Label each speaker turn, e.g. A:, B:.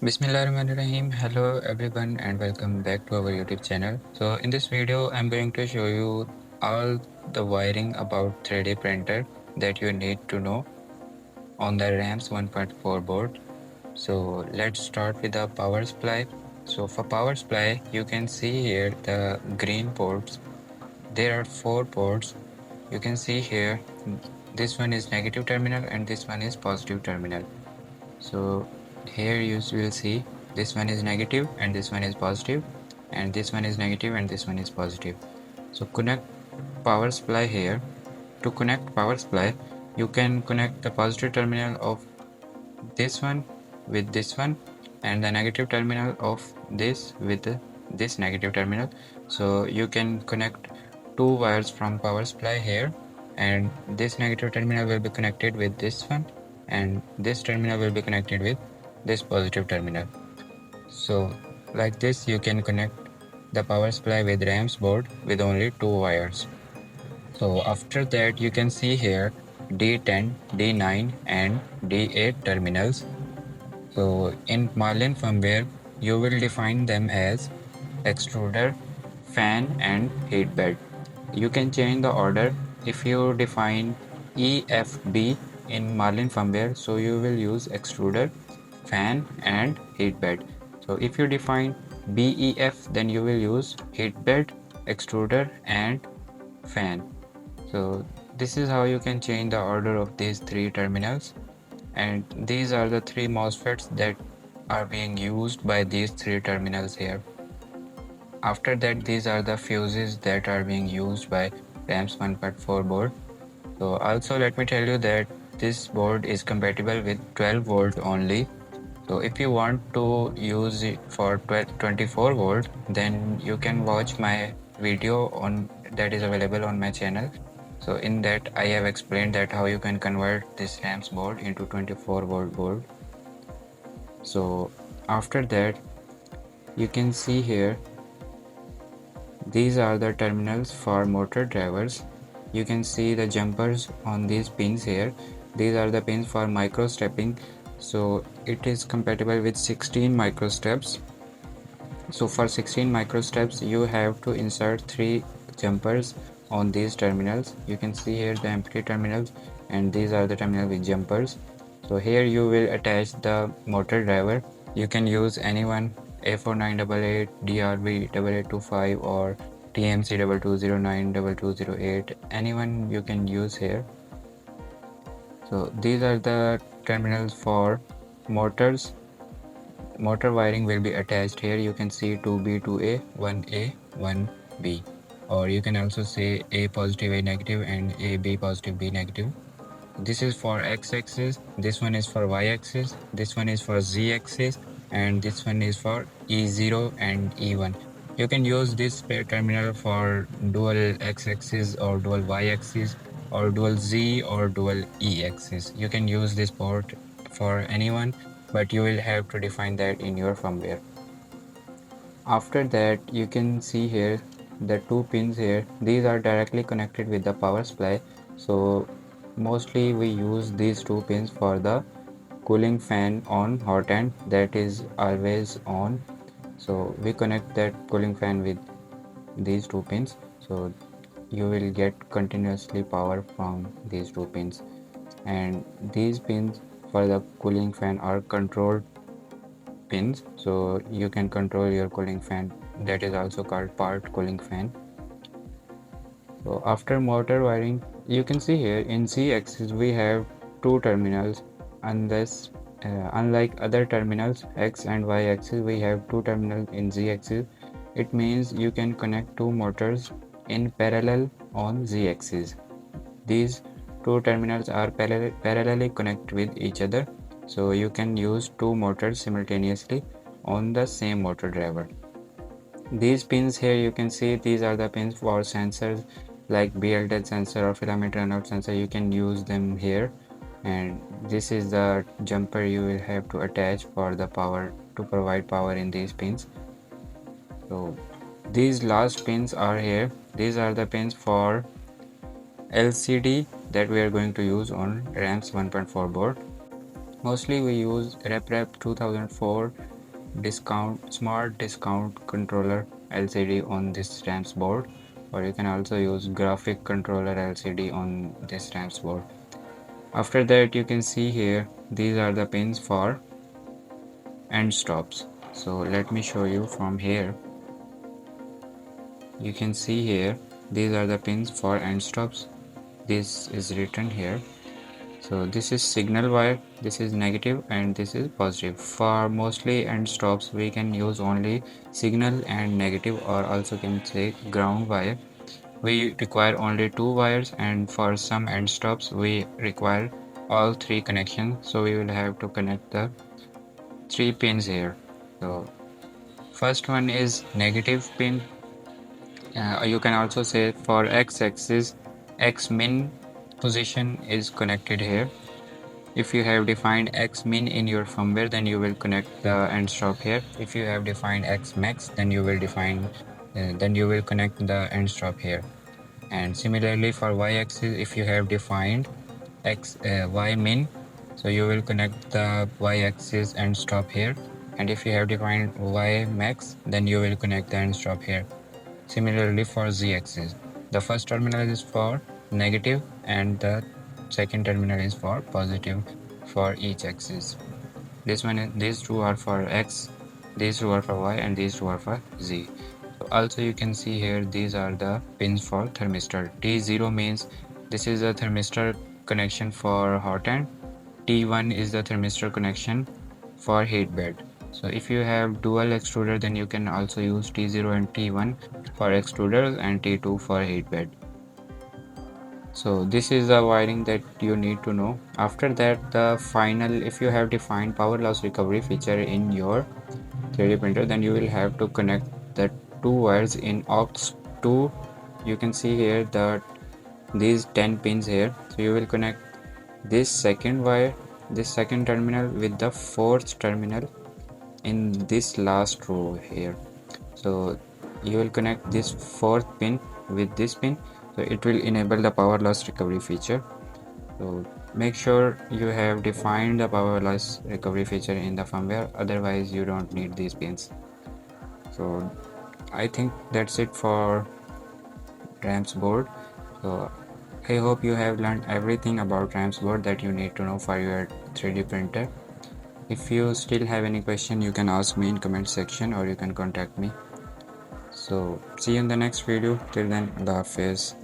A: Bismillahirrahmanirrahim. Hello everyone and welcome back to our YouTube channel. So in this video I'm going to show you all the wiring about 3D printer that you need to know on the RAMPS 1.4 board. So let's start with the power supply. So for power supply you can see here the green ports. There are 4 ports. You can see here this one is negative terminal and this one is positive terminal. So here you will see this one is negative and this one is positive, and this one is negative and this one is positive. So connect power supply here. To connect power supply, you can connect the positive terminal of this one with this one and the negative terminal of this with this negative terminal. So you can connect 2 wires from power supply here, and this negative terminal will be connected with this one and this terminal will be connected with this positive terminal. So like this you can connect the power supply with RAMPS board with only 2 wires. So after that you can see here D10, D9 and D8 terminals. So in Marlin firmware, you will define them as extruder, fan and heat bed. You can change the order. If you define EFB in Marlin firmware, so you will use extruder, fan and heat bed. So if you define BEF, then you will use heat bed, extruder and fan. So this is how you can change the order of these 3 terminals, and these are the 3 MOSFETs that are being used by these 3 terminals here. After that, these are the fuses that are being used by RAMPS 1.4 board. So also let me tell you that this board is compatible with 12 volt only. So if you want to use it for 24 volt, then you can watch my video on that is available on my channel. So in that I have explained that how you can convert this RAMPS board into 24 volt board. So after that you can see here these are the terminals for motor drivers. You can see the jumpers on these pins here. These are the pins for micro stepping. So it is compatible with 16 micro steps. So for 16 micro steps you have to insert 3 jumpers on these terminals. You can see here the empty terminals and these are the terminals with jumpers. So here you will attach the motor driver. You can use anyone, A4988, DRB8825 or TMC22092208, anyone you can use here. So these are the terminals for motors. Motor wiring will be attached here. You can see 2B, 2A, 1A, 1B, or you can also say A positive, A negative and AB positive, B negative. This is for x-axis, this one is for y-axis, this one is for z-axis, and this one is for E0 and E1. You can use this terminal for dual x-axis or dual y-axis or dual z or dual e-axis. You can use this port for anyone, but you will have to define that in your firmware. After that you can see here the 2 pins here. These are directly connected with the power supply. So mostly we use these 2 pins for the cooling fan on Hotend, that is always on. So we connect that cooling fan with these 2 pins, so you will get continuously power from these 2 pins. And these pins for the cooling fan are controlled pins, so you can control your cooling fan, that is also called part cooling fan. So after motor wiring, you can see here in Z axis we have 2 terminals, unlike other terminals X and Y axis we have 2 terminals in Z axis. It means you can connect 2 motors in parallel on Z axis. These 2 terminals are parallelly connected with each other, so you can use 2 motors simultaneously on the same motor driver. These pins here, you can see these are the pins for sensors like BL sensor or filament runout sensor. You can use them here, and this is the jumper you will have to attach for the power to provide power in these pins. So these last pins are here. These are the pins for LCD that we are going to use on RAMPS 1.4 board. Mostly we use REP 2004 smart discount controller LCD on this RAMPS board, or you can also use graphic controller LCD on this RAMPS board. After that, you can see here these are the pins for end stops. So let me show you from here. You can see here these are the pins for end stops. This is written here. So this is signal wire, this is negative and this is positive. For mostly end stops we can use only signal and negative, or also can say ground wire. We require only two wires, and for some end stops we require all three connections, so we will have to connect the three pins here. So first one is negative pin. You can also say for x-axis, x min position is connected here. If you have defined x min in your firmware, then you will connect the end stop here. If you have defined x max, then you will connect the end stop here. And similarly for y axis, if you have defined y min, so you will connect the y axis end stop here. And if you have defined y max, then you will connect the end stop here. Similarly for z axis, the first terminal is for negative and the second terminal is for positive for each axis. These two are for x, these two are for y, and these two are for z. Also you can see here these are the pins for thermistor. T0 means this is a thermistor connection for Hotend. T1 is the thermistor connection for heat bed. So if you have dual extruder, then you can also use T0 and T1 for extruders and T2 for heat bed. So this is the wiring that you need to know. After that, the final, if you have defined power loss recovery feature in your 3D printer, then you will have to connect the two wires in aux2. You can see here that these 10 pins here. So you will connect this second wire, this second terminal with the fourth terminal in this last row here. So you will connect this fourth pin with this pin, so it will enable the power loss recovery feature. So make sure you have defined the power loss recovery feature in the firmware, otherwise you don't need these pins. So I think that's it for RAMPS board. So I hope you have learned everything about RAMPS board that you need to know for your 3D printer. If you still have any question, you can ask me in comment section or you can contact me. So see you in the next video. Till then, Allah Hafiz.